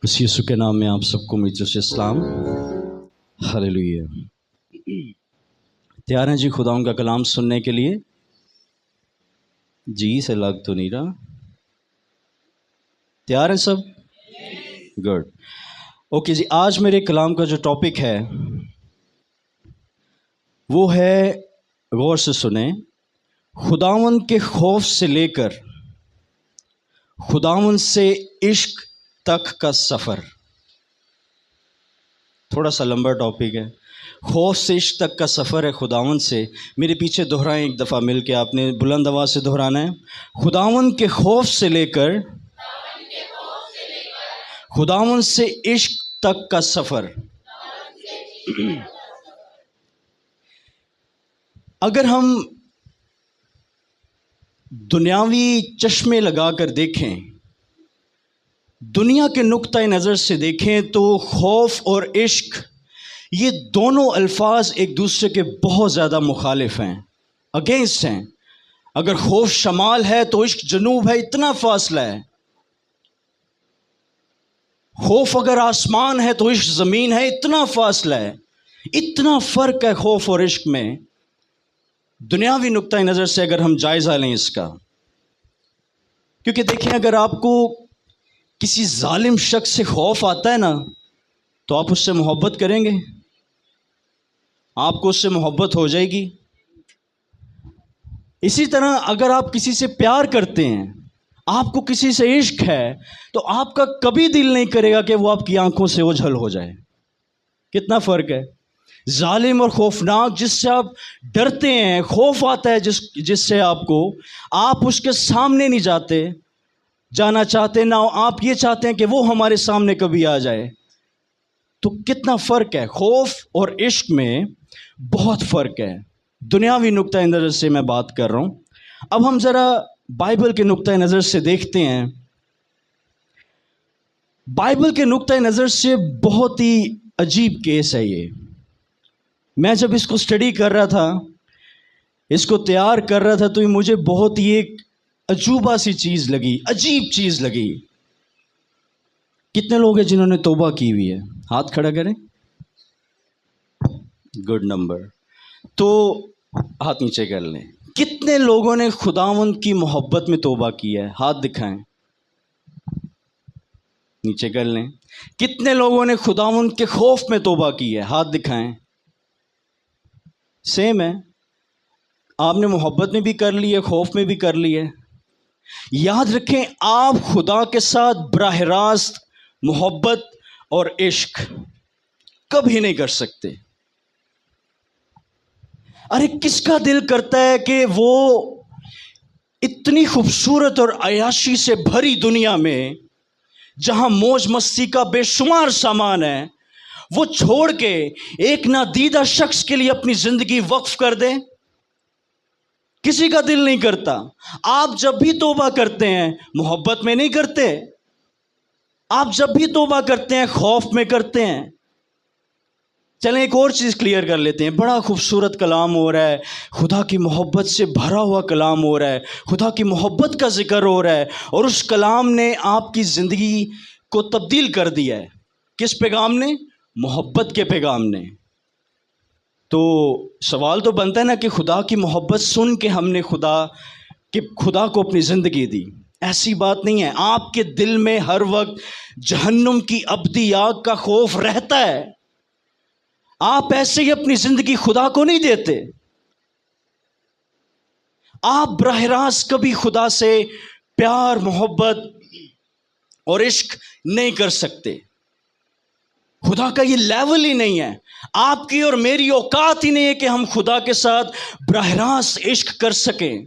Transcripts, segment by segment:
بس یسوع کے نام میں آپ سب کو میری طرف سے اسلام۔ ہلیلویا۔ تیار ہیں جی خداؤں کا کلام سننے کے لیے؟ جی سے لگ تو نہیں رہا۔ تیار ہیں سب؟ گڈ۔ اوکے جی، آج میرے کلام کا جو ٹاپک ہے وہ ہے، غور سے سنیں، خداوند کے خوف سے لے کر خداوند سے عشق تک کا سفر۔ تھوڑا سا لمبا ٹاپک ہے، خوف سے عشق تک کا سفر ہے خداوند سے۔ میرے پیچھے دہرائیں ایک دفعہ مل کے، آپ نے بلند آواز سے دہرانا ہے۔ خداوند کے خوف سے لے کر خداوند سے عشق تک کا سفر۔ اگر ہم دنیاوی چشمے لگا کر دیکھیں، دنیا کے نقطۂ نظر سے دیکھیں، تو خوف اور عشق یہ دونوں الفاظ ایک دوسرے کے بہت زیادہ مخالف ہیں، اگینسٹ ہیں۔ اگر خوف شمال ہے تو عشق جنوب ہے، اتنا فاصلہ ہے۔ خوف اگر آسمان ہے تو عشق زمین ہے، اتنا فاصلہ ہے، اتنا فرق ہے خوف اور عشق میں۔ دنیاوی نقطۂ نظر سے اگر ہم جائزہ لیں اس کا، کیونکہ دیکھیں، اگر آپ کو کسی ظالم شخص سے خوف آتا ہے نا، تو آپ اس سے محبت کریں گے؟ آپ کو اس سے محبت ہو جائے گی؟ اسی طرح اگر آپ کسی سے پیار کرتے ہیں، آپ کو کسی سے عشق ہے، تو آپ کا کبھی دل نہیں کرے گا کہ وہ آپ کی آنکھوں سے اوجھل ہو جائے۔ کتنا فرق ہے۔ ظالم اور خوفناک، جس سے آپ ڈرتے ہیں، خوف آتا ہے جس سے آپ اس کے سامنے نہیں جانا چاہتے، نہ آپ یہ چاہتے ہیں کہ وہ ہمارے سامنے کبھی آ جائے۔ تو کتنا فرق ہے، خوف اور عشق میں بہت فرق ہے۔ دنیاوی نقطۂ نظر سے میں بات کر رہا ہوں۔ اب ہم ذرا بائبل کے نقطۂ نظر سے دیکھتے ہیں۔ بائبل کے نقطۂ نظر سے بہت ہی عجیب کیس ہے یہ۔ میں جب اس کو اسٹڈی کر رہا تھا، اس کو تیار کر رہا تھا، تو یہ مجھے بہت ہی ایک عجوبہ سی چیز لگی، عجیب چیز لگی۔ کتنے لوگ ہیں جنہوں نے توبہ کی ہوئی ہے؟ ہاتھ کھڑا کریں۔ Good number. تو ہاتھ نیچے کر لیں۔ کتنے لوگوں نے خداوند کی محبت میں توبہ کی ہے؟ ہاتھ دکھائیں، نیچے کر لیں۔ کتنے لوگوں نے خداوند کے خوف میں توبہ کی ہے؟ ہاتھ دکھائیں۔ سیم ہے، آپ نے محبت میں بھی کر لی ہے، خوف میں بھی کر لی ہے۔ یاد رکھیں، آپ خدا کے ساتھ براہ راست محبت اور عشق کبھی نہیں کر سکتے۔ ارے کس کا دل کرتا ہے کہ وہ اتنی خوبصورت اور عیاشی سے بھری دنیا میں، جہاں موج مستی کا بے شمار سامان ہے، وہ چھوڑ کے ایک نادیدہ شخص کے لیے اپنی زندگی وقف کر دے؟ کسی کا دل نہیں کرتا۔ آپ جب بھی توبہ کرتے ہیں، محبت میں نہیں کرتے۔ آپ جب بھی توبہ کرتے ہیں، خوف میں کرتے ہیں۔ چلیں ایک اور چیز کلیئر کر لیتے ہیں۔ بڑا خوبصورت کلام ہو رہا ہے، خدا کی محبت سے بھرا ہوا کلام ہو رہا ہے، خدا کی محبت کا ذکر ہو رہا ہے، اور اس کلام نے آپ کی زندگی کو تبدیل کر دیا ہے۔ کس پیغام نے؟ محبت کے پیغام نے۔ تو سوال تو بنتا ہے نا کہ خدا کی محبت سن کے ہم نے خدا کو اپنی زندگی دی۔ ایسی بات نہیں ہے۔ آپ کے دل میں ہر وقت جہنم کی ابدی آگ کا خوف رہتا ہے۔ آپ ایسے ہی اپنی زندگی خدا کو نہیں دیتے۔ آپ براہ راست کبھی خدا سے پیار، محبت اور عشق نہیں کر سکتے۔ خدا کا یہ لیول ہی نہیں ہے۔ آپ کی اور میری اوقات ہی نہیں ہے کہ ہم خدا کے ساتھ براہ راست عشق کر سکیں۔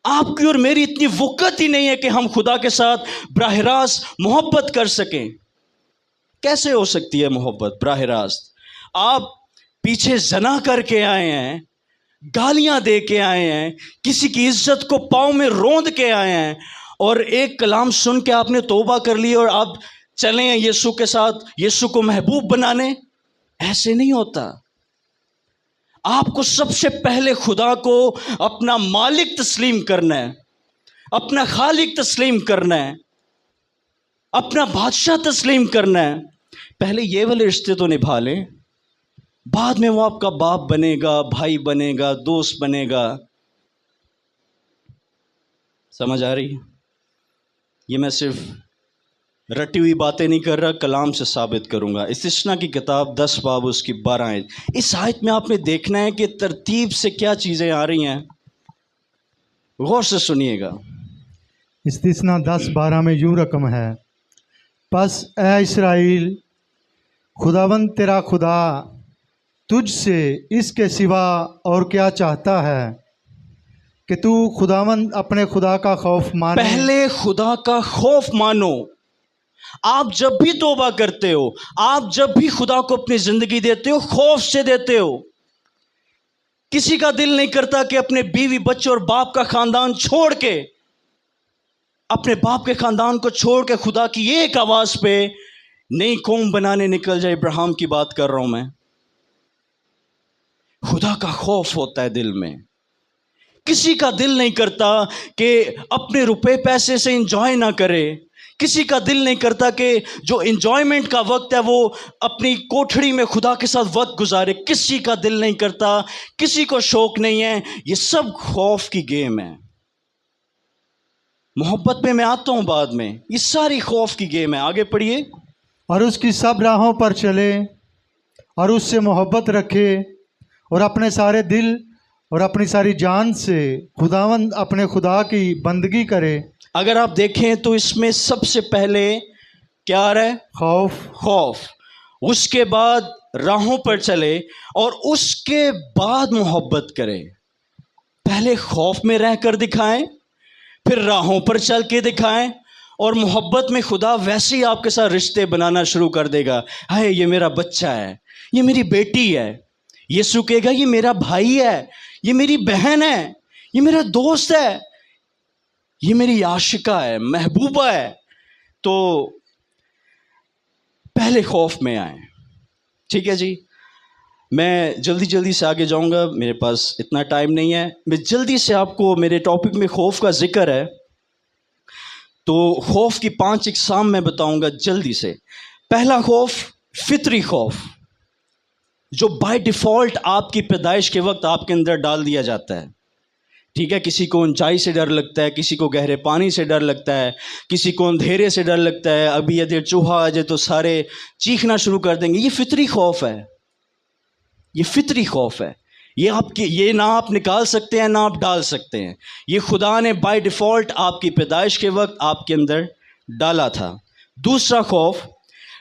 آپ کی اور میری اتنی وقت ہی نہیں ہے کہ ہم خدا کے ساتھ براہ راست محبت کر سکیں۔ کیسے ہو سکتی ہے محبت براہ راست؟ آپ پیچھے زنا کر کے آئے ہیں، گالیاں دے کے آئے ہیں، کسی کی عزت کو پاؤں میں روند کے آئے ہیں، اور ایک کلام سن کے آپ نے توبہ کر لی اور آپ چلیں یسوع کے ساتھ، یسوع کو محبوب بنانے۔ ایسے نہیں ہوتا۔ آپ کو سب سے پہلے خدا کو اپنا مالک تسلیم کرنا ہے، اپنا خالق تسلیم کرنا ہے۔ اپنا بادشاہ تسلیم کرنا ہے، پہلے یہ والے رشتے تو نبھا لیں، بعد میں وہ آپ کا باپ بنے گا، بھائی بنے گا، دوست بنے گا۔ سمجھ آ رہی ہے؟ یہ میں صرف رٹی ہوئی باتیں نہیں کر رہا، کلام سے ثابت کروں گا۔ استثنا کی کتاب 10 باب اس کی 12 آیت۔ اس آیت میں آپ نے دیکھنا ہے کہ ترتیب سے کیا چیزیں آ رہی ہیں، غور سے سنیے گا۔ استثنا 10:12 میں یوں رقم ہے، پس اے اسرائیل، خداوند تیرا خدا تجھ سے اس کے سوا اور کیا چاہتا ہے کہ تو خداوند اپنے خدا کا خوف مانے۔ پہلے خدا کا خوف مانو۔ آپ جب بھی توبہ کرتے ہو، آپ جب بھی خدا کو اپنی زندگی دیتے ہو، خوف سے دیتے ہو۔ کسی کا دل نہیں کرتا کہ اپنے بیوی بچوں اور باپ کا خاندان چھوڑ کے، اپنے باپ کے خاندان کو چھوڑ کے خدا کی ایک آواز پہ نئی قوم بنانے نکل جائے۔ ابراہیم کی بات کر رہا ہوں میں۔ خدا کا خوف ہوتا ہے دل میں۔ کسی کا دل نہیں کرتا کہ اپنے روپے پیسے سے انجوائے نہ کرے۔ کسی کا دل نہیں کرتا کہ جو انجوائمنٹ کا وقت ہے وہ اپنی کوٹھڑی میں خدا کے ساتھ وقت گزارے۔ کسی کا دل نہیں کرتا، کسی کو شوق نہیں ہے۔ یہ سب خوف کی گیم ہے۔ محبت میں آتا ہوں بعد میں، یہ ساری خوف کی گیم ہے۔ آگے پڑھیے۔ اور اس کی سب راہوں پر چلے اور اس سے محبت رکھے اور اپنے سارے دل اور اپنی ساری جان سے خداوند اپنے خدا کی بندگی کرے۔ اگر آپ دیکھیں تو اس میں سب سے پہلے کیا آ رہا ہے؟ خوف۔ اس کے بعد راہوں پر چلے اور اس کے بعد محبت کرے۔ پہلے خوف میں رہ کر دکھائیں، پھر راہوں پر چل کے دکھائیں، اور محبت میں خدا ویسے ہی آپ کے ساتھ رشتے بنانا شروع کر دے گا۔ ہائے یہ میرا بچہ ہے، یہ میری بیٹی ہے۔ یسوع کہے گا یہ میرا بھائی ہے، یہ میری بہن ہے، یہ میرا دوست ہے، یہ میری عاشقہ ہے، محبوبہ ہے۔ تو پہلے خوف میں آئیں۔ ٹھیک ہے جی، میں جلدی سے آگے جاؤں گا، میرے پاس اتنا ٹائم نہیں ہے۔ میں جلدی سے آپ کو، میرے ٹاپک میں خوف کا ذکر ہے تو خوف کی 5 اقسام میں بتاؤں گا جلدی سے۔ پہلا خوف فطری خوف، جو بائی ڈیفالٹ آپ کی پیدائش کے وقت آپ کے اندر ڈال دیا جاتا ہے۔ ٹھیک ہے، کسی کو اونچائی سے ڈر لگتا ہے، کسی کو گہرے پانی سے ڈر لگتا ہے، کسی کو اندھیرے سے ڈر لگتا ہے۔ ابھی یہ چوہا آ جائے تو سارے چیخنا شروع کر دیں گے۔ یہ فطری خوف ہے، یہ فطری خوف ہے۔ یہ نہ آپ نکال سکتے ہیں نہ آپ ڈال سکتے ہیں۔ یہ خدا نے بائی ڈیفالٹ آپ کی پیدائش کے وقت آپ کے اندر ڈالا تھا۔ دوسرا خوف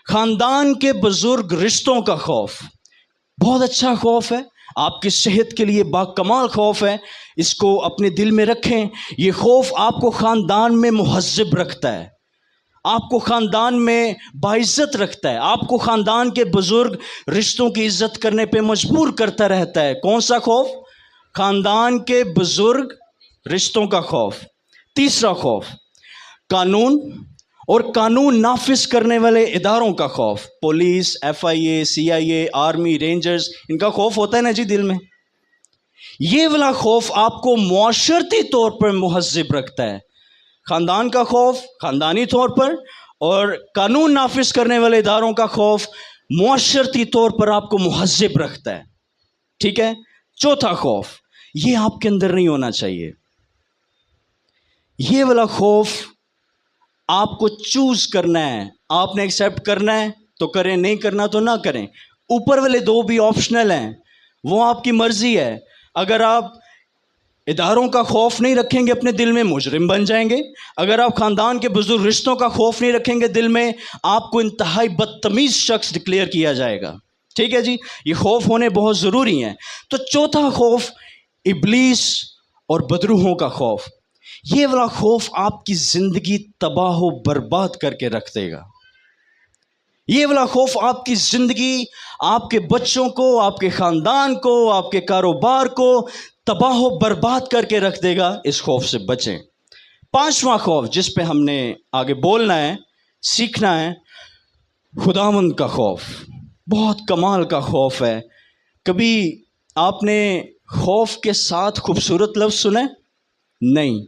خاندان کے بزرگ رشتوں کا خوف، بہت اچھا خوف ہے، آپ کی صحت کے لیے باکمال خوف ہے۔ اس کو اپنے دل میں رکھیں۔ یہ خوف آپ کو خاندان میں مہذب رکھتا ہے، آپ کو خاندان میں باعزت رکھتا ہے، آپ کو خاندان کے بزرگ رشتوں کی عزت کرنے پہ مجبور کرتا رہتا ہے۔ کون سا خوف؟ خاندان کے بزرگ رشتوں کا خوف۔ تیسرا خوف قانون اور قانون نافذ کرنے والے اداروں کا خوف، police, FIA، CIA، army, rangers, ان کا خوف ہوتا ہے نا جی دل میں۔ یہ والا خوف آپ کو معاشرتی طور پر مہذب رکھتا ہے۔ خاندان کا خوف خاندانی طور پر، اور قانون نافذ کرنے والے اداروں کا خوف معاشرتی طور پر آپ کو مہذب رکھتا ہے۔ ٹھیک ہے۔ چوتھا خوف، یہ آپ کے اندر نہیں ہونا چاہیے۔ یہ والا خوف آپ کو چوز کرنا ہے، آپ نے ایکسیپٹ کرنا ہے تو کریں، نہیں کرنا تو نہ کریں۔ اوپر والے 2 بھی آپشنل ہیں، وہ آپ کی مرضی ہے۔ اگر آپ اداروں کا خوف نہیں رکھیں گے اپنے دل میں، مجرم بن جائیں گے۔ اگر آپ خاندان کے بزرگ رشتوں کا خوف نہیں رکھیں گے دل میں، آپ کو انتہائی بدتمیز شخص ڈکلیئر کیا جائے گا۔ ٹھیک ہے جی، یہ خوف ہونے بہت ضروری ہیں۔ تو چوتھا خوف ابلیس اور بدروحوں کا خوف۔ یہ والا خوف آپ کی زندگی تباہ و برباد کر کے رکھ دے گا۔ یہ والا خوف آپ کی زندگی، آپ کے بچوں کو، آپ کے خاندان کو، آپ کے کاروبار کو تباہ و برباد کر کے رکھ دے گا۔ اس خوف سے بچیں۔ 5واں خوف جس پہ ہم نے آگے بولنا ہے، سیکھنا ہے، خداوند کا خوف۔ بہت کمال کا خوف ہے۔ کبھی آپ نے خوف کے ساتھ خوبصورت لفظ سنا ہے؟ نہیں،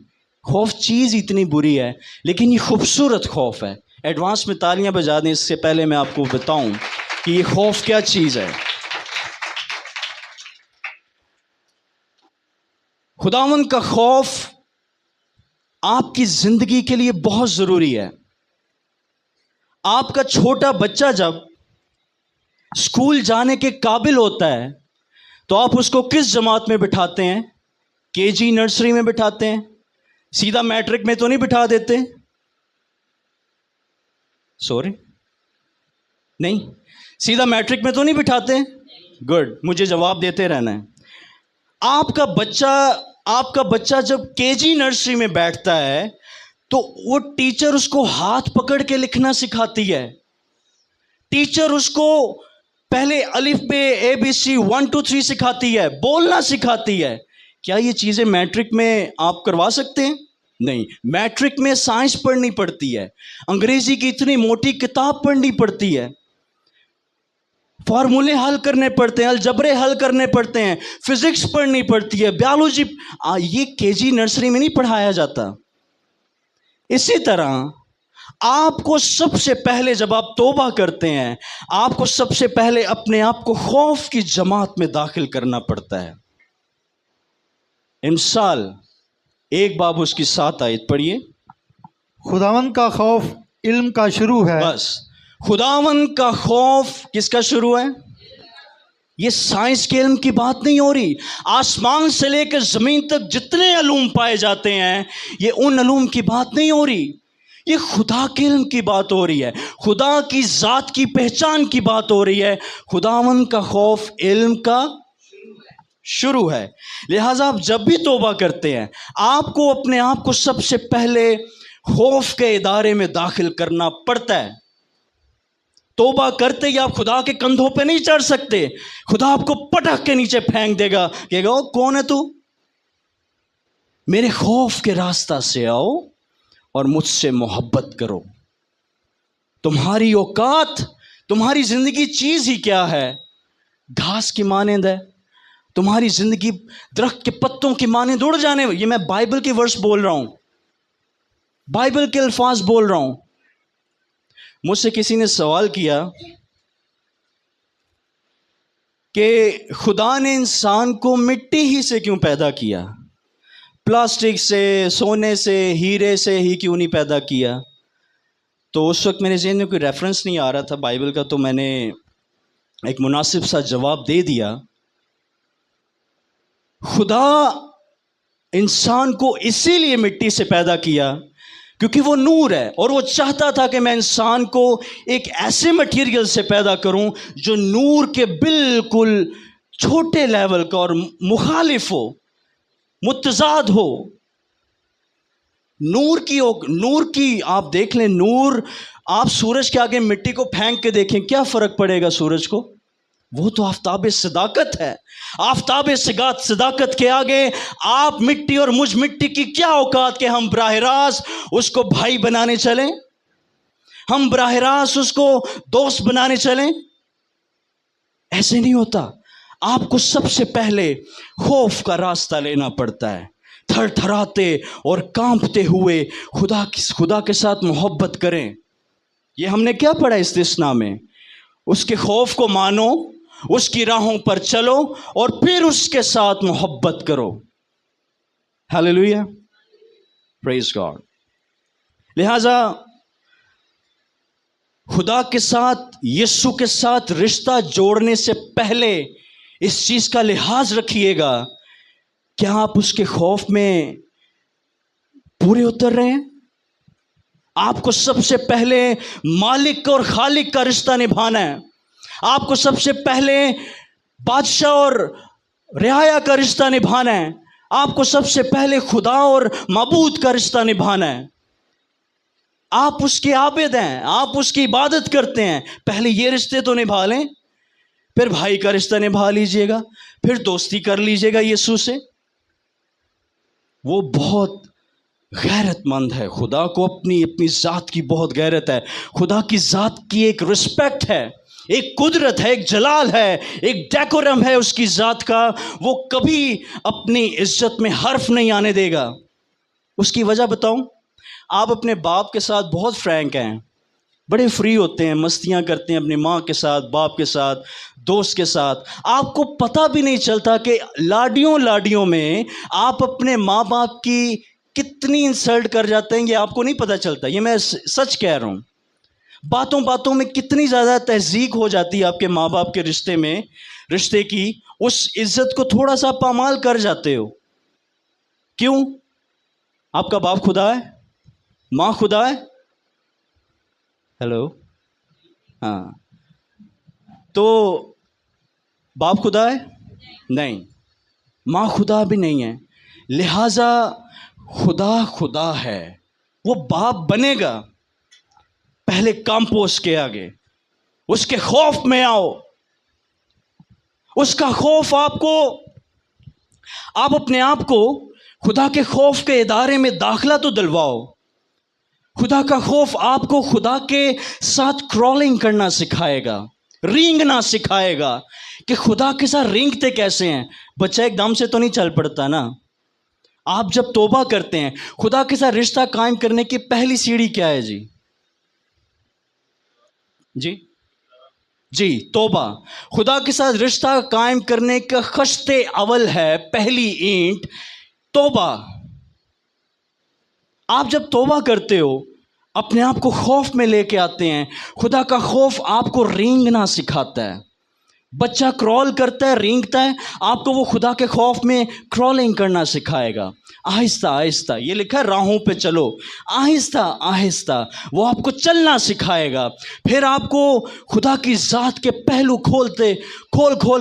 خوف چیز اتنی بری ہے لیکن یہ خوبصورت خوف ہے۔ ایڈوانس میں تالیاں بجا دیں اس سے پہلے میں آپ کو بتاؤں کہ یہ خوف کیا چیز ہے. خداوند کا خوف آپ کی زندگی کے لیے بہت ضروری ہے. آپ کا چھوٹا بچہ جب اسکول جانے کے قابل ہوتا ہے تو آپ اس کو کس جماعت میں بٹھاتے ہیں؟ کے جی نرسری میں بٹھاتے ہیں؟ سیدھا میٹرک میں تو نہیں بٹھا دیتے؟ سوری نہیں، سیدھا میٹرک میں تو نہیں بٹھاتے؟ گڈ، مجھے جواب دیتے رہنا ہے. آپ کا بچہ جب کے جی نرسری میں بیٹھتا ہے تو وہ ٹیچر اس کو ہاتھ پکڑ کے لکھنا سکھاتی ہے. ٹیچر اس کو پہلے الف بے اے بی سی 1 2 3 سکھاتی ہے، بولنا سکھاتی ہے. کیا یہ چیزیں میٹرک میں آپ کروا سکتے ہیں؟ نہیں. میٹرک میں سائنس پڑھنی پڑتی ہے، انگریزی کی اتنی موٹی کتاب پڑھنی پڑتی ہے، فارمولے حل کرنے پڑتے ہیں، الجبرے حل کرنے پڑتے ہیں، فزکس پڑھنی پڑتی ہے، بیالوجی. یہ کے جی نرسری میں نہیں پڑھایا جاتا. اسی طرح آپ کو سب سے پہلے جب آپ توبہ کرتے ہیں، آپ کو سب سے پہلے اپنے آپ کو خوف کی جماعت میں داخل کرنا پڑتا ہے. امثال 1 باب اس کی 7 آیت پڑھیے. خداوند کا خوف علم کا شروع ہے. بس، خداوند کا خوف کس کا شروع ہے؟ یہ سائنس کے علم کی بات نہیں ہو رہی. آسمان سے لے کر زمین تک جتنے علوم پائے جاتے ہیں یہ ان علوم کی بات نہیں ہو رہی، یہ خدا کے علم کی بات ہو رہی ہے، خدا کی ذات کی پہچان کی بات ہو رہی ہے. خداوند کا خوف علم کا شروع ہے. لہٰذا آپ جب بھی توبہ کرتے ہیں آپ کو اپنے آپ کو سب سے پہلے خوف کے ادارے میں داخل کرنا پڑتا ہے. توبہ کرتے ہی آپ خدا کے کندھوں پہ نہیں چڑھ سکتے. خدا آپ کو پٹک کے نیچے پھینک دے گا، کہے گا کون ہے تو؟ میرے خوف کے راستہ سے آؤ اور مجھ سے محبت کرو. تمہاری اوقات، تمہاری زندگی چیز ہی کیا ہے؟ گھاس کی مانند ہے. تمہاری زندگی درخت کے پتوں کی مانند اڑ جانے. یہ میں بائبل کے ورس بول رہا ہوں، بائبل کے الفاظ بول رہا ہوں. مجھ سے کسی نے سوال کیا کہ خدا نے انسان کو مٹی ہی سے کیوں پیدا کیا؟ پلاسٹک سے، سونے سے، ہیرے سے ہی کیوں نہیں پیدا کیا؟ تو اس وقت میرے ذہن میں کوئی ریفرنس نہیں آ رہا تھا بائبل کا، تو میں نے ایک مناسب سا جواب دے دیا. خدا انسان کو اسی لیے مٹی سے پیدا کیا کیونکہ وہ نور ہے، اور وہ چاہتا تھا کہ میں انسان کو ایک ایسے مٹیریل سے پیدا کروں جو نور کے بالکل چھوٹے لیول کا اور مخالف ہو، متضاد ہو. نور کی آپ دیکھ لیں، نور، آپ سورج کے آگے مٹی کو پھینک کے دیکھیں، کیا فرق پڑے گا سورج کو؟ وہ تو آفتاب صداقت ہے. آفتاب صداقت کے آگے آپ مٹی اور مجھ مٹی کی کیا اوقات کہ ہم براہ راست اس کو بھائی بنانے چلیں، ہم براہ راست اس کو دوست بنانے چلیں؟ ایسے نہیں ہوتا. آپ کو سب سے پہلے خوف کا راستہ لینا پڑتا ہے. تھر تھراتے اور کانپتے ہوئے خدا کے ساتھ محبت کریں. یہ ہم نے کیا پڑھا استثناء میں؟ اس کے خوف کو مانو، اس کی راہوں پر چلو اور پھر اس کے ساتھ محبت کرو. ہیلیلویا، پریز گاڈ. لہذا خدا کے ساتھ، یسوع کے ساتھ رشتہ جوڑنے سے پہلے اس چیز کا لحاظ رکھیے گا، کیا آپ اس کے خوف میں پورے اتر رہے ہیں؟ آپ کو سب سے پہلے مالک اور خالق کا رشتہ نبھانا ہے. آپ کو سب سے پہلے بادشاہ اور رعایا کا رشتہ نبھانا ہے. آپ کو سب سے پہلے خدا اور معبود کا رشتہ نبھانا ہے. آپ اس کے عابد ہیں، آپ اس کی عبادت کرتے ہیں. پہلے یہ رشتے تو نبھا لیں، پھر بھائی کا رشتہ نبھا لیجئے گا، پھر دوستی کر لیجئے گا یسوع سے. وہ بہت غیرت مند ہے. خدا کو اپنی ذات کی بہت غیرت ہے. خدا کی ذات کی ایک رسپیکٹ ہے، ایک قدرت ہے، ایک جلال ہے، ایک ڈیکورم ہے اس کی ذات کا. وہ کبھی اپنی عزت میں حرف نہیں آنے دے گا. اس کی وجہ بتاؤں؟ آپ اپنے باپ کے ساتھ بہت فرینک ہیں، بڑے فری ہوتے ہیں, مستیاں کرتے ہیں اپنی ماں کے ساتھ, باپ کے ساتھ, دوست کے ساتھ. آپ کو پتہ بھی نہیں چلتا کہ لاڈیوں میں آپ اپنے ماں باپ کی کتنی انسلٹ کر جاتے ہیں, یہ آپ کو نہیں پتہ چلتا. یہ میں سچ کہہ رہا ہوں. باتوں میں کتنی زیادہ تہذیب ہو جاتی ہے آپ کے ماں باپ کے رشتے کی, اس عزت کو تھوڑا سا پامال کر جاتے ہو. کیوں؟ آپ کا باپ خدا ہے, ماں خدا ہے. ہیلو, ہاں, تو باپ خدا ہے نہیں, ماں خدا بھی نہیں ہے. لہٰذا خدا ہے, وہ باپ بنے گا. پہلے کمپوز کے آگے اس کے خوف میں آؤ. اس کا خوف آپ اپنے آپ کو خدا کے خوف کے ادارے میں داخلہ تو دلواؤ. خدا کا خوف آپ کو خدا کے ساتھ کرالنگ کرنا سکھائے گا, رینگنا سکھائے گا کہ خدا کے ساتھ رینگتے کیسے ہیں. بچہ ایک دم سے تو نہیں چل پڑتا نا. آپ جب توبہ کرتے ہیں, خدا کے ساتھ رشتہ قائم کرنے کی پہلی سیڑھی کیا ہے جی توبہ. خدا کے ساتھ رشتہ قائم کرنے کا خشت اول ہے, پہلی اینٹ توبہ. آپ جب توبہ کرتے ہو, اپنے آپ کو خوف میں لے کے آتے ہیں. خدا کا خوف آپ کو رینگنا سکھاتا ہے. بچہ کرال کرتا ہے, رینگتا ہے, آپ کو وہ خدا کے خوف میں کرالنگ کرنا سکھائے گا. آہستہ آہستہ, یہ لکھا ہے راہوں پہ چلو, آہستہ آہستہ وہ آپ کو چلنا سکھائے گا. پھر آپ کو خدا کی ذات کے پہلو کھول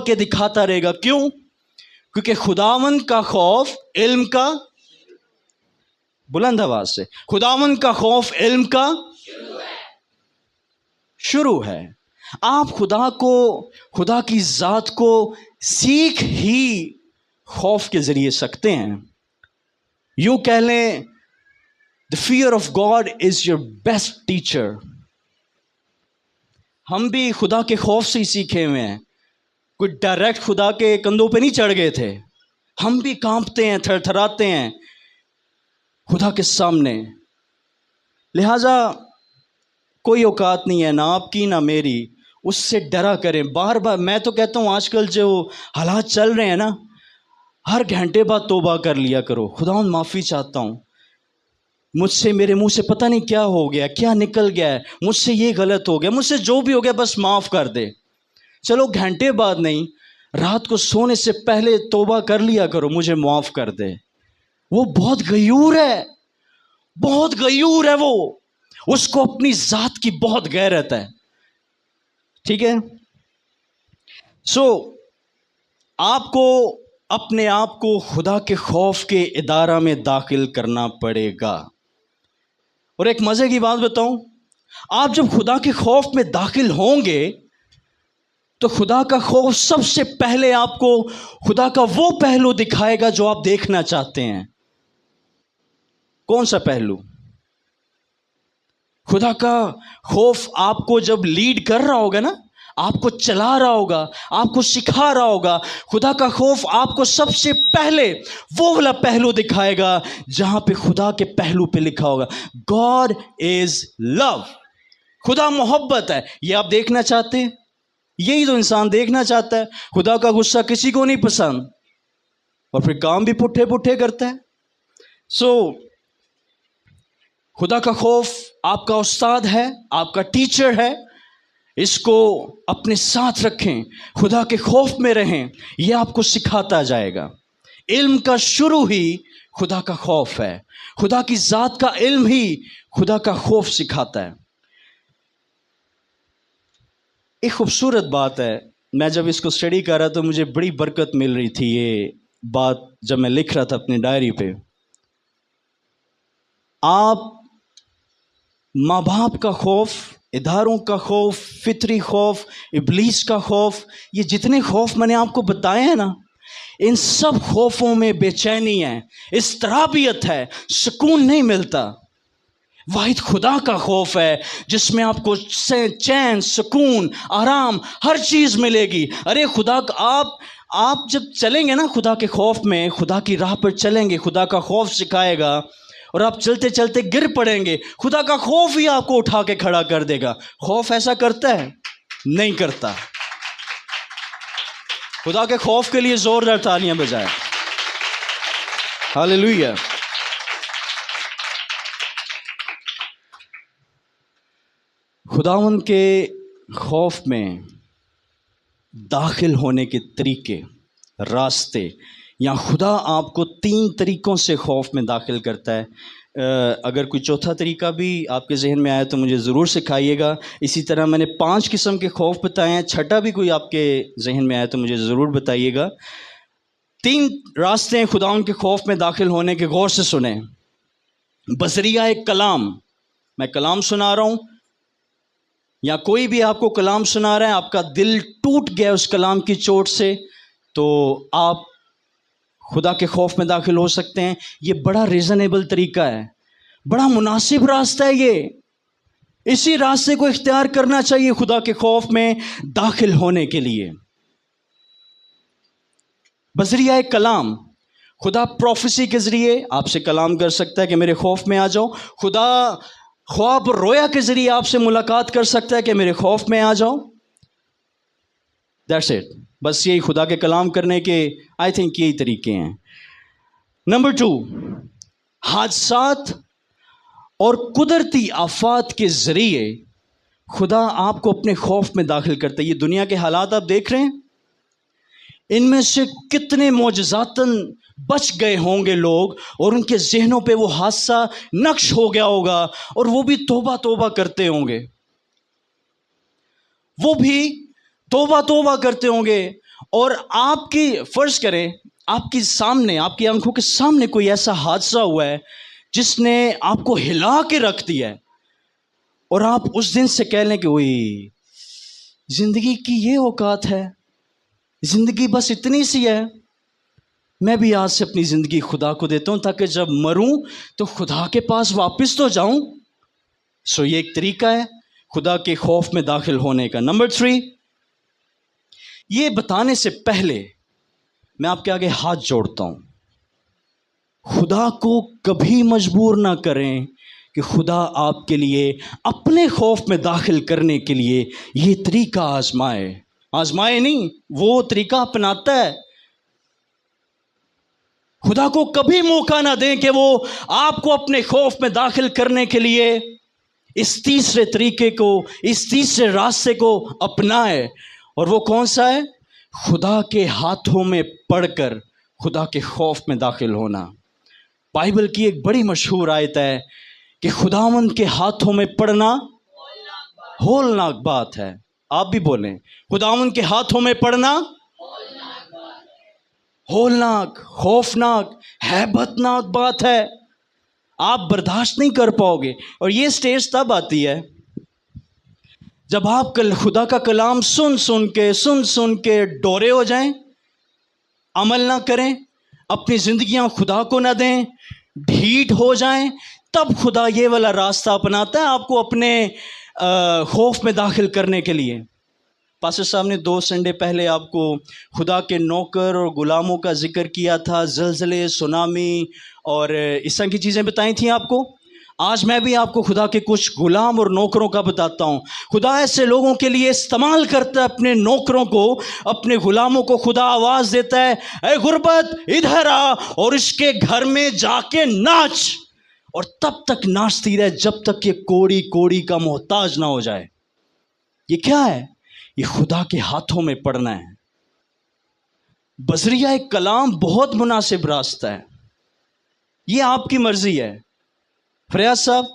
کے دکھاتا رہے گا. کیوں؟ کیونکہ خداوند کا خوف علم کا, بلند آواز سے, خداوند کا خوف علم کا شروع ہے. آپ خدا کی ذات کو سیکھ ہی خوف کے ذریعے سکتے ہیں. یوں کہہ لیں, the fear of God is your best teacher. ہم بھی خدا کے خوف سے ہی سیکھے ہوئے ہیں. کوئی ڈائریکٹ خدا کے کندھوں پہ نہیں چڑھ گئے تھے. ہم بھی کانپتے ہیں, تھر تھراتے ہیں خدا کے سامنے. لہٰذا کوئی اوقات نہیں ہے نہ آپ کی نہ میری, اس سے ڈرا کریں بار بار. میں تو کہتا ہوں آج کل جو حالات چل رہے ہیں نا, ہر گھنٹے بعد توبہ کر لیا کرو. خداوند معافی چاہتا ہوں, مجھ سے, میرے منہ سے پتہ نہیں کیا ہو گیا, کیا نکل گیا ہے, مجھ سے یہ غلط ہو گیا, مجھ سے جو بھی ہو گیا بس معاف کر دے. چلو گھنٹے بعد نہیں, رات کو سونے سے پہلے توبہ کر لیا کرو, مجھے معاف کر دے. وہ بہت غیور ہے, وہ, اس کو اپنی ذات کی بہت غیرت ہے. ٹھیک ہے. آپ کو اپنے آپ کو خدا کے خوف کے ادارہ میں داخل کرنا پڑے گا. اور ایک مزے کی بات بتاؤں, آپ جب خدا کے خوف میں داخل ہوں گے تو خدا کا خوف سب سے پہلے آپ کو خدا کا وہ پہلو دکھائے گا جو آپ دیکھنا چاہتے ہیں. کون سا پہلو؟ خدا کا خوف آپ کو جب لیڈ کر رہا ہوگا نا, آپ کو چلا رہا ہوگا, آپ کو سکھا رہا ہوگا, خدا کا خوف آپ کو سب سے پہلے وہ والا پہلو دکھائے گا جہاں پہ خدا کے پہلو پہ لکھا ہوگا God is love. خدا محبت ہے. یہ آپ دیکھنا چاہتے ہیں؟ یہی تو انسان دیکھنا چاہتا ہے. خدا کا غصہ کسی کو نہیں پسند, اور پھر کام بھی پٹھے کرتا ہے. خدا کا خوف آپ کا استاد ہے, آپ کا ٹیچر ہے. اس کو اپنے ساتھ رکھیں, خدا کے خوف میں رہیں, یہ آپ کو سکھاتا جائے گا. علم کا شروع ہی خدا کا خوف ہے. خدا کی ذات کا علم ہی خدا کا خوف سکھاتا ہے. ایک خوبصورت بات ہے, میں جب اس کو اسٹڈی کر رہا تو مجھے بڑی برکت مل رہی تھی. یہ بات جب میں لکھ رہا تھا اپنی ڈائری پہ, آپ ماں باپ کا خوف, اداروں کا خوف, فطری خوف, ابلیس کا خوف, یہ جتنے خوف میں نے آپ کو بتائے ہیں نا, ان سب خوفوں میں بے چینی ہے, اضطرابیت ہے, سکون نہیں ملتا. واحد خدا کا خوف ہے جس میں آپ کو چین, سکون, آرام, ہر چیز ملے گی. ارے خدا کا آپ جب چلیں گے نا خدا کے خوف میں, خدا کی راہ پر چلیں گے, خدا کا خوف سکھائے گا, اور آپ چلتے چلتے گر پڑیں گے، خدا کا خوف ہی آپ کو اٹھا کے کھڑا کر دے گا۔ خوف ایسا کرتا ہے؟ نہیں کرتا۔ خدا کے خوف کے لیے زوردار تالیاں بجائیں۔ ہاللیلویا۔ خداوند کے خوف میں داخل ہونے کے طریقے، راستے، یا خدا آپ کو 3 طریقوں سے خوف میں داخل کرتا ہے۔ اگر کوئی چوتھا طریقہ بھی آپ کے ذہن میں آئے تو مجھے ضرور سکھائیے گا۔ اسی طرح میں نے 5 قسم کے خوف بتائے ہیں، چھٹا بھی کوئی آپ کے ذہن میں آئے تو مجھے ضرور بتائیے گا۔ 3 راستے ہیں خداوند کے خوف میں داخل ہونے کے، غور سے سنیں۔ بذریعہ کلام، میں کلام سنا رہا ہوں یا کوئی بھی آپ کو کلام سنا رہا ہے، آپ کا دل ٹوٹ گیا اس کلام کی چوٹ سے، تو آپ خدا کے خوف میں داخل ہو سکتے ہیں۔ یہ بڑا ریزنیبل طریقہ ہے، بڑا مناسب راستہ ہے یہ۔ اسی راستے کو اختیار کرنا چاہیے خدا کے خوف میں داخل ہونے کے لیے۔ بذریعہ کلام، خدا پروفیسی کے ذریعے آپ سے کلام کر سکتا ہے کہ میرے خوف میں آ جاؤ۔ خدا خواب اور رویا کے ذریعے آپ سے ملاقات کر سکتا ہے کہ میرے خوف میں آ جاؤ۔ دیٹس اٹ، بس یہی خدا کے کلام کرنے کے آئی تھنک یہی طریقے ہیں۔ نمبر 2، حادثات اور قدرتی آفات کے ذریعے خدا آپ کو اپنے خوف میں داخل کرتا ہے۔ یہ دنیا کے حالات آپ دیکھ رہے ہیں، ان میں سے کتنے معجزاتاً بچ گئے ہوں گے لوگ، اور ان کے ذہنوں پہ وہ حادثہ نقش ہو گیا ہوگا، اور وہ بھی توبہ توبہ کرتے ہوں گے، وہ بھی توبہ توبہ کرتے ہوں گے۔ اور آپ کی فرض کریں آپ کی سامنے، آپ کی آنکھوں کے سامنے کوئی ایسا حادثہ ہوا ہے جس نے آپ کو ہلا کے رکھ دیا ہے، اور آپ اس دن سے کہہ لیں کہ وہی زندگی کی یہ اوقات ہے، زندگی بس اتنی سی ہے، میں بھی آج سے اپنی زندگی خدا کو دیتا ہوں تاکہ جب مروں تو خدا کے پاس واپس تو جاؤں۔ یہ ایک طریقہ ہے خدا کے خوف میں داخل ہونے کا۔ نمبر 3، یہ بتانے سے پہلے میں آپ کے آگے ہاتھ جوڑتا ہوں، خدا کو کبھی مجبور نہ کریں کہ خدا آپ کے لیے اپنے خوف میں داخل کرنے کے لیے یہ طریقہ آزمائے نہیں، وہ طریقہ اپناتا ہے۔ خدا کو کبھی موقع نہ دیں کہ وہ آپ کو اپنے خوف میں داخل کرنے کے لیے اس تیسرے طریقے کو، اس تیسرے راستے کو اپنائے۔ اور وہ کون سا ہے؟ خدا کے ہاتھوں میں پڑھ کر خدا کے خوف میں داخل ہونا۔ بائبل کی ایک بڑی مشہور آیت ہے کہ خداوند کے ہاتھوں میں پڑھنا ہولناک بات ہے۔ آپ بھی بولیں، خداوند کے ہاتھوں میں پڑھنا ہولناک، خوفناک، ہیبتناک بات ہے، آپ برداشت نہیں کر پاؤ گے۔ اور یہ سٹیج تب آتی ہے جب آپ خدا کا کلام سن سن کے ڈورے ہو جائیں، عمل نہ کریں، اپنی زندگیاں خدا کو نہ دیں، ڈھیٹ ہو جائیں، تب خدا یہ والا راستہ اپناتا ہے آپ کو اپنے خوف میں داخل کرنے کے لیے۔ پاسٹر صاحب نے 2 سنڈے پہلے آپ کو خدا کے نوکر اور غلاموں کا ذکر کیا تھا، زلزلے، سونامی اور اس طرح کی چیزیں بتائی تھیں آپ کو۔ آج میں بھی آپ کو خدا کے کچھ غلام اور نوکروں کا بتاتا ہوں۔ خدا ایسے لوگوں کے لیے استعمال کرتا ہے اپنے نوکروں کو، اپنے غلاموں کو۔ خدا آواز دیتا ہے، اے غربت ادھر آ اور اس کے گھر میں جا کے ناچ، اور تب تک ناچتی رہے جب تک یہ کوڑی کوڑی کا محتاج نہ ہو جائے۔ یہ کیا ہے؟ یہ خدا کے ہاتھوں میں پڑھنا ہے۔ بذریعہ کلام بہت مناسب راستہ ہے، یہ آپ کی مرضی ہے۔ فریاض صاحب،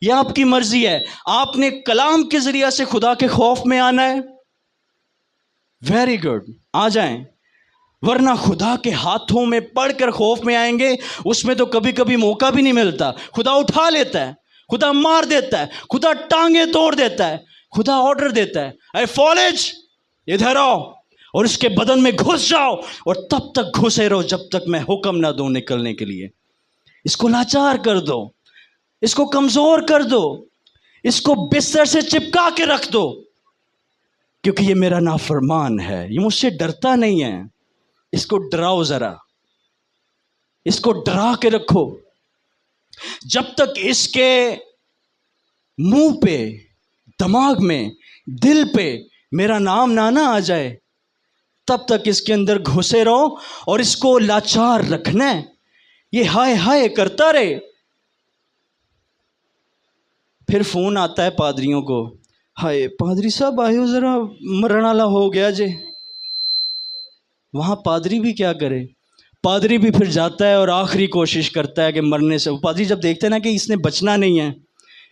یہ آپ کی مرضی ہے، آپ نے کلام کے ذریعے سے خدا کے خوف میں آنا ہے، ویری گڈ، آ جائیں۔ ورنہ خدا کے ہاتھوں میں پڑھ کر خوف میں آئیں گے، اس میں تو کبھی کبھی موقع بھی نہیں ملتا۔ خدا اٹھا لیتا ہے، خدا مار دیتا ہے، خدا ٹانگیں توڑ دیتا ہے، خدا آرڈر دیتا ہے، اے فالج ادھر آؤ اور اس کے بدن میں گھس جاؤ، اور تب تک گھسے رہو جب تک میں حکم نہ دوں نکلنے کے لیے۔ اس کو لاچار کر دو، اس کو کمزور کر دو، اس کو بستر سے چپکا کے رکھ دو، کیونکہ یہ میرا نافرمان ہے، یہ مجھ سے ڈرتا نہیں ہے۔ اس کو ڈراؤ، ذرا اس کو ڈرا کے رکھو، جب تک اس کے منہ پہ، دماغ میں، دل پہ میرا نام نہ آ جائے، تب تک اس کے اندر گھسے رہو اور اس کو لاچار رکھنا ہے، یہ ہائے ہائے کرتا رہے۔ پھر فون آتا ہے پادریوں کو، ہائے پادری صاحب آئے ہو، ذرا مرن والا ہو گیا جے۔ وہاں پادری بھی کیا کرے؟ پادری بھی پھر جاتا ہے اور آخری کوشش کرتا ہے کہ مرنے سے، پادری جب دیکھتے ہیں نا کہ اس نے بچنا نہیں ہے،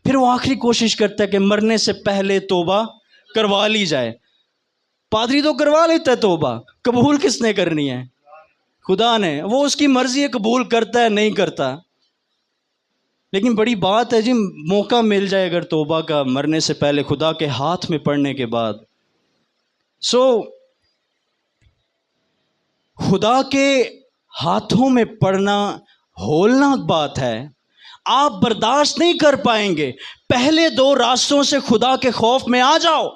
پھر وہ آخری کوشش کرتا ہے کہ مرنے سے پہلے توبہ کروا لی جائے۔ پادری تو کروا لیتا ہے توبہ، قبول کس نے کرنی ہے؟ خدا نے۔ وہ اس کی مرضی ہے، قبول کرتا ہے نہیں کرتا۔ لیکن بڑی بات ہے جی، موقع مل جائے اگر توبہ کا مرنے سے پہلے خدا کے ہاتھ میں پڑنے کے بعد۔ خدا کے ہاتھوں میں پڑنا ہولناک بات ہے، آپ برداشت نہیں کر پائیں گے۔ پہلے دو راستوں سے خدا کے خوف میں آ جاؤ،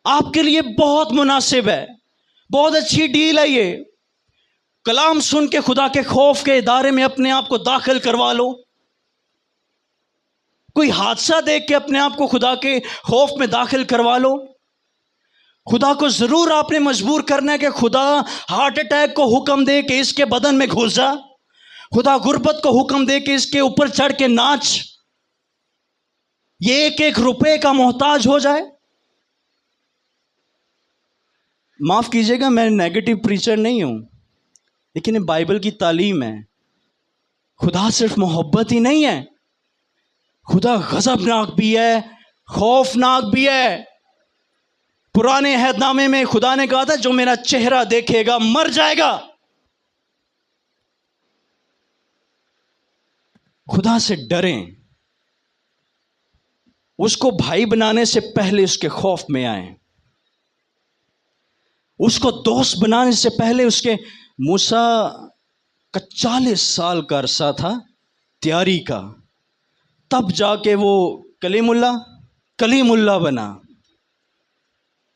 آپ کے لیے بہت مناسب ہے، بہت اچھی ڈیل ہے یہ۔ کلام سن کے خدا کے خوف کے ادارے میں اپنے آپ کو داخل کروا لو، کوئی حادثہ دیکھ کے اپنے آپ کو خدا کے خوف میں داخل کروا لو۔ خدا کو ضرور آپ نے مجبور کرنا ہے کہ خدا ہارٹ اٹیک کو حکم دے کہ اس کے بدن میں گھس جا، خدا غربت کو حکم دے کہ اس کے اوپر چڑھ کے ناچ، یہ ایک ایک روپے کا محتاج ہو جائے۔ معاف کیجیے گا، میں نیگیٹو پریچر نہیں ہوں، لیکن یہ بائبل کی تعلیم ہے۔ خدا صرف محبت ہی نہیں ہے، خدا غضبناک بھی ہے، خوفناک بھی ہے۔ پرانے عہد نامے میں خدا نے کہا تھا جو میرا چہرہ دیکھے گا مر جائے گا۔ خدا سے ڈریں، اس کو بھائی بنانے سے پہلے اس کے خوف میں آئیں، اس کو دوست بنانے سے پہلے اس کے موسیٰ کا 40 سال کا عرصہ تھا تیاری کا، تب جا کے وہ کلیم اللہ بنا،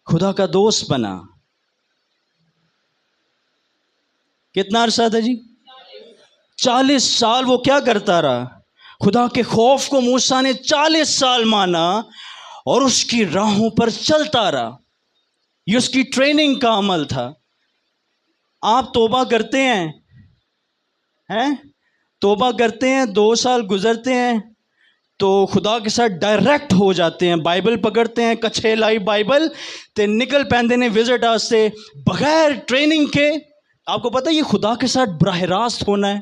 خدا کا دوست بنا۔ کتنا عرصہ تھا جی؟ 40 سال وہ کیا کرتا رہا؟ خدا کے خوف کو موسیٰ نے 40 سال مانا اور اس کی راہوں پر چلتا رہا، یہ اس کی ٹریننگ کا عمل تھا۔ آپ توبہ کرتے ہیں توبہ کرتے ہیں، 2 سال گزرتے ہیں تو خدا کے ساتھ ڈائریکٹ ہو جاتے ہیں، بائبل پکڑتے ہیں، کچھے لائی بائبل تے نکل پیندے نے وزٹ آستے بغیر ٹریننگ کے۔ آپ کو پتہ ہے یہ خدا کے ساتھ براہ راست ہونا ہے،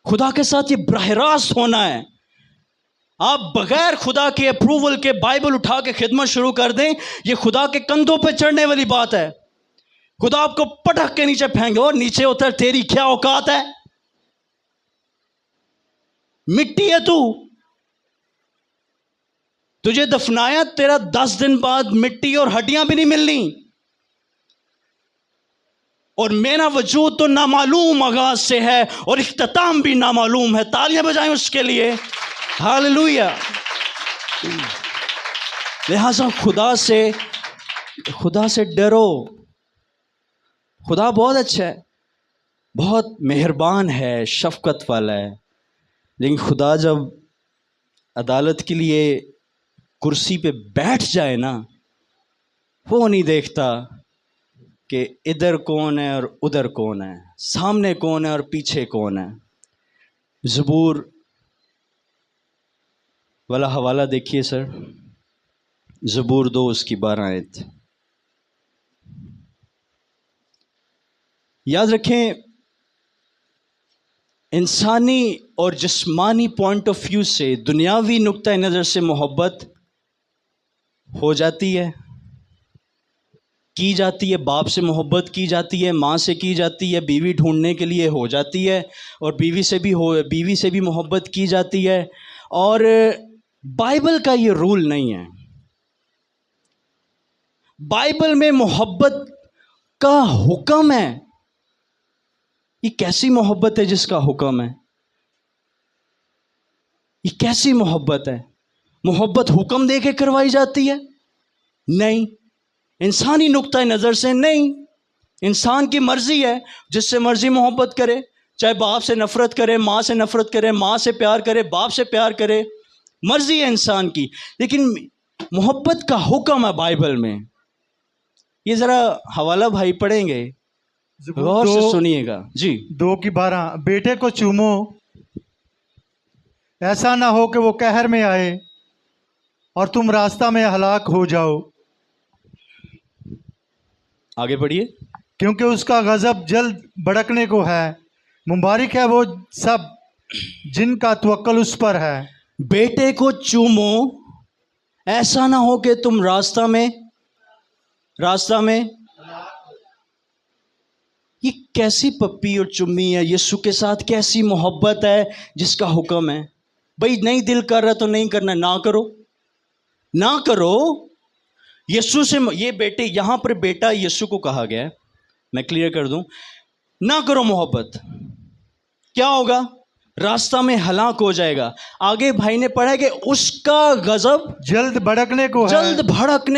خدا کے ساتھ یہ براہ راست ہونا ہے۔ آپ بغیر خدا کے اپروول کے بائبل اٹھا کے خدمت شروع کر دیں، یہ خدا کے کندھوں پہ چڑھنے والی بات ہے۔ خدا آپ کو پٹک کے نیچے پھینگے، اور نیچے اتر، تیری کیا اوقات ہے؟ مٹی ہے تو، تجھے دفنایا، تیرا 10 دن بعد مٹی اور ہڈیاں بھی نہیں ملنی، اور میرا وجود تو نامعلوم آغاز سے ہے اور اختتام بھی نامعلوم ہے۔ تالیاں بجائیں اس کے لیے، ہاللویا۔ لہذا خدا سے ڈرو۔ خدا بہت اچھا ہے، بہت مہربان ہے، شفقت والا ہے، لیکن خدا جب عدالت کے لیے کرسی پہ بیٹھ جائے نا، وہ نہیں دیکھتا کہ ادھر کون ہے اور ادھر کون ہے، سامنے کون ہے اور پیچھے کون ہے۔ زبور والا حوالہ دیکھیے سر، زبور 2 اس کی 12 آیت۔ یاد رکھیں، انسانی اور جسمانی پوائنٹ آف ویو سے، دنیاوی نقطہ نظر سے محبت ہو جاتی ہے، کی جاتی ہے، باپ سے محبت کی جاتی ہے، ماں سے کی جاتی ہے، بیوی ڈھونڈنے کے لیے ہو جاتی ہے، اور بیوی سے بھی محبت کی جاتی ہے۔ اور بائبل کا یہ رول نہیں ہے۔ بائبل میں محبت کا حکم ہے۔ یہ کیسی محبت ہے جس کا حکم ہے؟ یہ کیسی محبت ہے؟ محبت حکم دے کے کروائی جاتی ہے؟ نہیں، انسانی نقطہ نظر سے نہیں۔ انسان کی مرضی ہے، جس سے مرضی محبت کرے، چاہے باپ سے نفرت کرے، ماں سے نفرت کرے، ماں سے پیار کرے، باپ سے پیار کرے، مرضی ہے انسان کی، لیکن محبت کا حکم ہے بائبل میں. یہ ذرا حوالہ بھائی پڑھیں گے، غور سے سنیے گا. جی 2:12 بیٹے کو چومو، ایسا نہ ہو کہ وہ قہر میں آئے اور تم راستہ میں ہلاک ہو جاؤ، آگے پڑھیے. کیونکہ اس کا غضب جلد بھڑکنے کو ہے. مبارک ہے وہ سب جن کا توکل اس پر ہے. بیٹے کو چومو، ایسا نہ ہو کہ تم راستہ میں یہ کیسی پپی اور چمی ہے یسوع کے ساتھ، کیسی محبت ہے جس کا حکم ہے. بھئی نہیں دل کر رہا تو نہیں کرنا، نہ کرو. یسوع سے یہ بیٹے، یہاں پر بیٹا یسوع کو کہا گیا ہے، میں کلیئر کر دوں. نہ کرو محبت، کیا ہوگا؟ راستہ میں ہلاک ہو جائے گا. آگے بھائی نے پڑھا کہ اس کا غضب جلد بھڑکنے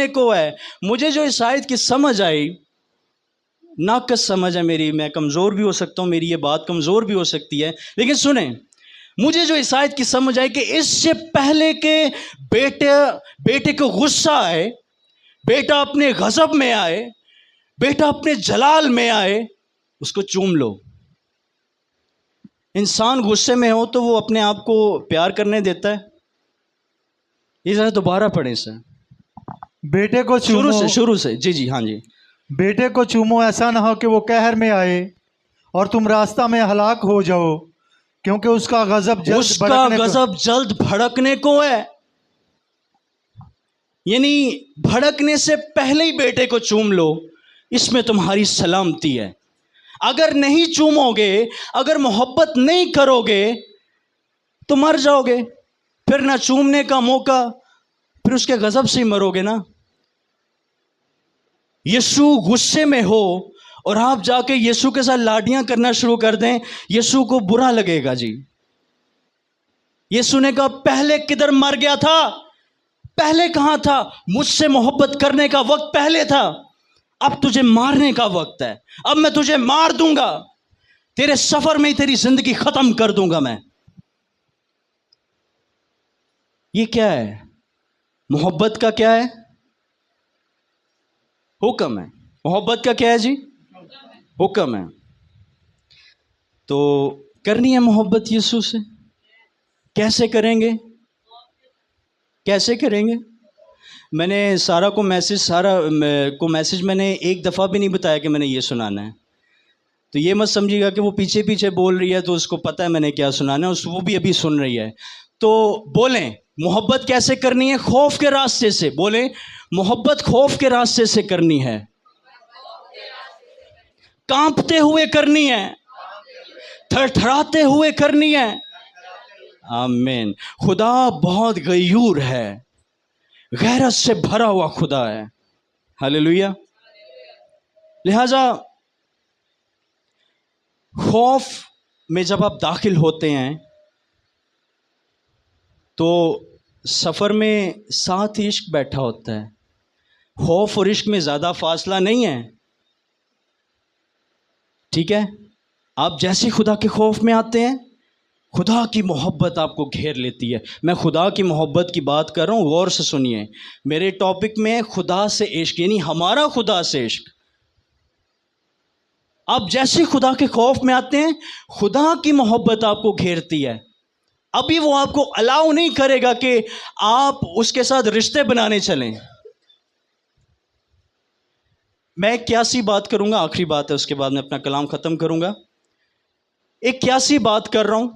کو ہے. مجھے جو اس آیت کی سمجھ آئی، ناقص سمجھ ہے میری، میں کمزور بھی ہو سکتا ہوں، میری یہ بات کمزور بھی ہو سکتی ہے، لیکن سنیں، مجھے جو اس آیت کی سمجھ آئی کہ اس سے پہلے کہ بیٹے کو غصہ آئے، بیٹا اپنے غضب میں آئے، بیٹا اپنے جلال میں آئے، اس کو چوم لو. انسان غصے میں ہو تو وہ اپنے آپ کو پیار کرنے دیتا ہے. یہ ذرا دوبارہ پڑھیں سر، بیٹے کو چومو، شروع سے. جی ہاں جی. بیٹے کو چومو، ایسا نہ ہو کہ وہ قہر میں آئے اور تم راستہ میں ہلاک ہو جاؤ، کیونکہ اس کا غضب جلد بھڑکنے کو ہے. یعنی بھڑکنے سے پہلے ہی بیٹے کو چوم لو، اس میں تمہاری سلامتی ہے. اگر نہیں چومو گے، اگر محبت نہیں کرو گے تو مر جاؤ گے. پھر نہ چومنے کا موقع، پھر اس کے غضب سے ہی مرو گے نا. یسوع غصے میں ہو اور آپ جا کے یسوع کے ساتھ لاڈیاں کرنا شروع کر دیں، یسوع کو برا لگے گا. جی یسوع نے کہا پہلے کدھر مر گیا تھا؟ پہلے کہاں تھا؟ مجھ سے محبت کرنے کا وقت پہلے تھا، اب تجھے مارنے کا وقت ہے. اب میں تجھے مار دوں گا، تیرے سفر میں ہی تیری زندگی ختم کر دوں گا میں. یہ کیا ہے؟ محبت کا کیا ہے؟ حکم ہے. محبت کا کیا ہے جی؟ حکم ہے. تو کرنی ہے محبت یسوع سے. کیسے کریں گے؟ میں نے سارا کو میسج میں نے ایک دفعہ بھی نہیں بتایا کہ میں نے یہ سنانا ہے. تو یہ مت سمجھیے گا کہ وہ پیچھے بول رہی ہے تو اس کو پتہ ہے میں نے کیا سنانا ہے، وہ بھی ابھی سن رہی ہے. تو بولیں محبت کیسے کرنی ہے؟ خوف کے راستے سے. بولیں محبت خوف کے راستے سے کرنی ہے، کانپتے ہوئے کرنی ہے، تھرتھراتے ہوئے کرنی ہے. آمین. خدا بہت غیور ہے، غیرت سے بھرا ہوا خدا ہے. ہلیلویا. لہذا خوف میں جب آپ داخل ہوتے ہیں تو سفر میں ساتھ عشق بیٹھا ہوتا ہے. خوف اور عشق میں زیادہ فاصلہ نہیں ہے، ٹھیک ہے؟ آپ جیسے خدا کے خوف میں آتے ہیں، خدا کی محبت آپ کو گھیر لیتی ہے. میں خدا کی محبت کی بات کر رہا ہوں، غور سے سنیے. میرے ٹاپک میں خدا سے عشق، یعنی ہمارا خدا سے عشق. آپ جیسے خدا کے خوف میں آتے ہیں، خدا کی محبت آپ کو گھیرتی ہے. ابھی وہ آپ کو الاؤ نہیں کرے گا کہ آپ اس کے ساتھ رشتے بنانے چلیں. میں ایک کیاسی بات کروں گا، آخری بات ہے، اس کے بعد میں اپنا کلام ختم کروں گا. ایک کیاسی بات کر رہا ہوں،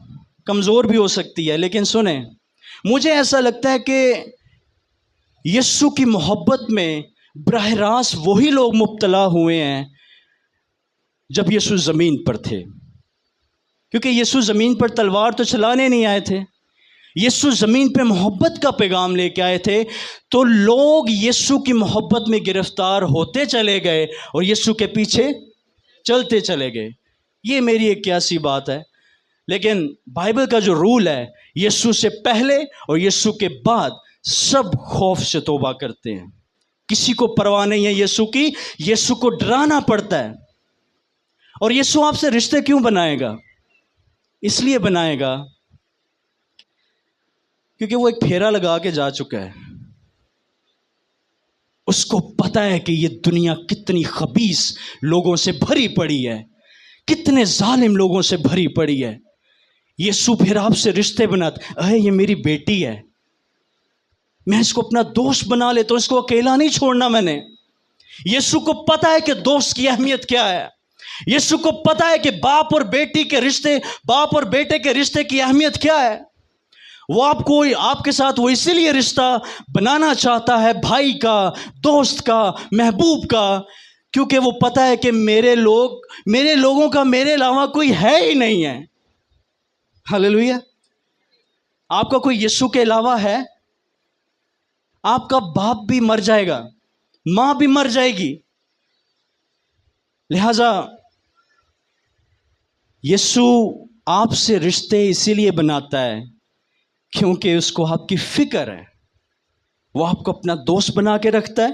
کمزور بھی ہو سکتی ہے، لیکن سنیں. مجھے ایسا لگتا ہے کہ یسوع کی محبت میں براہ راست وہی لوگ مبتلا ہوئے ہیں جب یسوع زمین پر تھے. کیونکہ یسوع زمین پر تلوار تو چلانے نہیں آئے تھے، یسوع زمین پہ محبت کا پیغام لے کے آئے تھے. تو لوگ یسوع کی محبت میں گرفتار ہوتے چلے گئے اور یسوع کے پیچھے چلتے چلے گئے. یہ میری ایک کیاسی بات ہے، لیکن بائبل کا جو رول ہے، یسوع سے پہلے اور یسوع کے بعد سب خوف سے توبہ کرتے ہیں. کسی کو پرواہ نہیں ہے یسوع کی. یسوع کو ڈرانا پڑتا ہے. اور یسوع آپ سے رشتے کیوں بنائے گا؟ اس لیے بنائے گا کیونکہ وہ ایک پھیرا لگا کے جا چکا ہے. اس کو پتا ہے کہ یہ دنیا کتنی خبیث لوگوں سے بھری پڑی ہے, کتنے ظالم لوگوں سے بھری پڑی ہے. یسوع پھر آپ سے رشتے بناتا ہے. یہ میری بیٹی ہے, میں اس کو اپنا دوست بنا لیتا ہوں, اس کو اکیلا نہیں چھوڑنا میں نے. یسوع کو پتا ہے کہ دوست کی اہمیت کیا ہے. یسوع کو پتا ہے کہ باپ اور بیٹی کے رشتے, باپ اور بیٹے کے رشتے کی اہمیت کیا ہے. وہ آپ کے ساتھ وہ اسی لیے رشتہ بنانا چاہتا ہے, بھائی کا, دوست کا, محبوب کا, کیونکہ وہ پتا ہے کہ میرے لوگوں کا میرے علاوہ کوئی ہے ہی نہیں ہے. ہاللیلویا. آپ کا کوئی یسوع کے علاوہ ہے؟ آپ کا باپ بھی مر جائے گا, ماں بھی مر جائے گی. لہذا یسوع آپ سے رشتے اسی لیے بناتا ہے کیونکہ اس کو آپ کی فکر ہے. وہ آپ کو اپنا دوست بنا کے رکھتا ہے,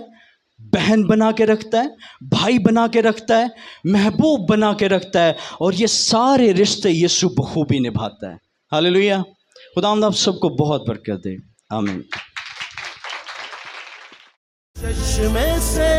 بہن بنا کے رکھتا ہے, بھائی بنا کے رکھتا ہے, محبوب بنا کے رکھتا ہے, اور یہ سارے رشتے یسوع بخوبی نبھاتا ہے. ہاللیلویا. خداوند آپ سب کو بہت برکت دے. آمین. چشمے سے